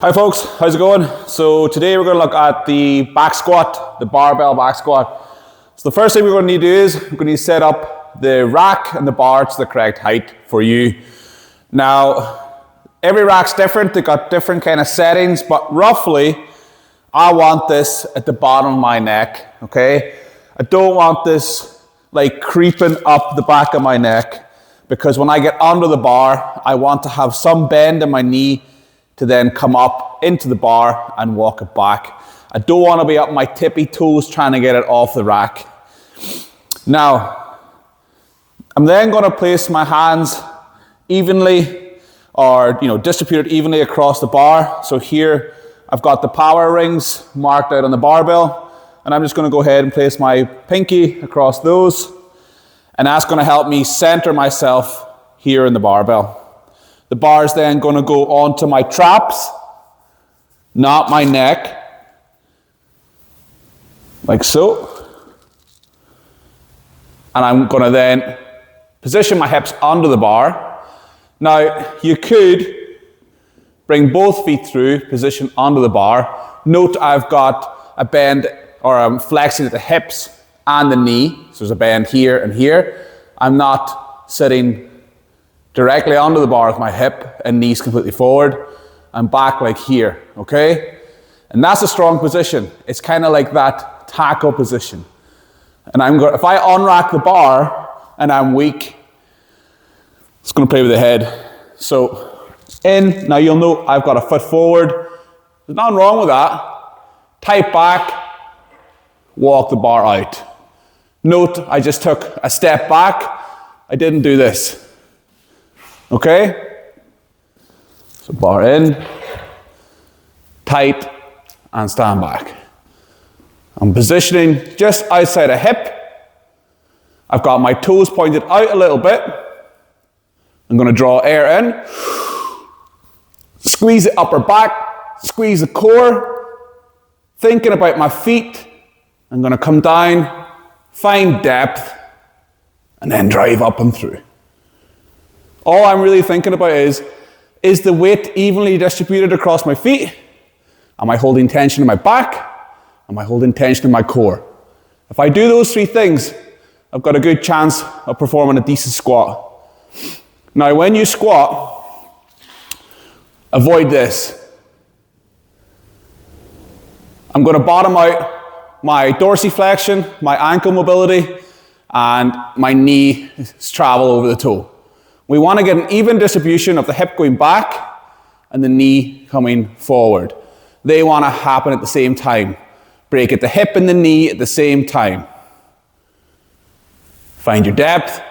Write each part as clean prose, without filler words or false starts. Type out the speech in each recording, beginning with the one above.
Hi folks, how's it going? So today we're going to look at the back squat, the barbell back squat. So the first thing we're going to need to do is we're going to set up the rack and the bar to the correct height for you. Now, every rack's different, they've got different kind of settings, but roughly I want this at the bottom of my neck, okay? I don't want this like creeping up the back of my neck, because when I get under the bar, I want to have some bend in my knee to then come up into the bar and walk it back. I don't want to be up my tippy toes trying to get it off the rack. Now, I'm then going to place my hands evenly, or distributed evenly across the bar. So here I've got the power rings marked out on the barbell, and I'm just going to go ahead and place my pinky across those, and that's going to help me center myself here in the barbell. The bar is then going to go onto my traps, not my neck, like so. And I'm going to then position my hips under the bar. Now, you could bring both feet through, position under the bar. Note I've got a bend, or I'm flexing at the hips and the knee. So there's a bend here and here. I'm not sitting directly under the bar with my hip and knees completely forward. I'm back like here, okay? And that's a strong position. It's kind of like that tackle position. And if I unrack the bar and I'm weak, it's going to play with the head. So in, now you'll note I've got a foot forward. There's nothing wrong with that. Tight back, walk the bar out. Note I just took a step back. I didn't do this. Okay? So bar in, tight, and stand back. I'm positioning just outside a hip. I've got my toes pointed out a little bit. I'm going to draw air in. Squeeze the upper back, squeeze the core. Thinking about my feet. I'm going to come down, find depth, and then drive up and through. All I'm really thinking about is the weight evenly distributed across my feet? Am I holding tension in my back? Am I holding tension in my core? If I do those three things, I've got a good chance of performing a decent squat. Now, when you squat, avoid this. I'm going to bottom out my dorsiflexion, my ankle mobility, and my knee travel over the toe. We want to get an even distribution of the hip going back and the knee coming forward. They want to happen at the same time. Break at the hip and the knee at the same time. Find your depth,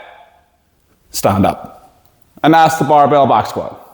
stand up. And that's the barbell back squat.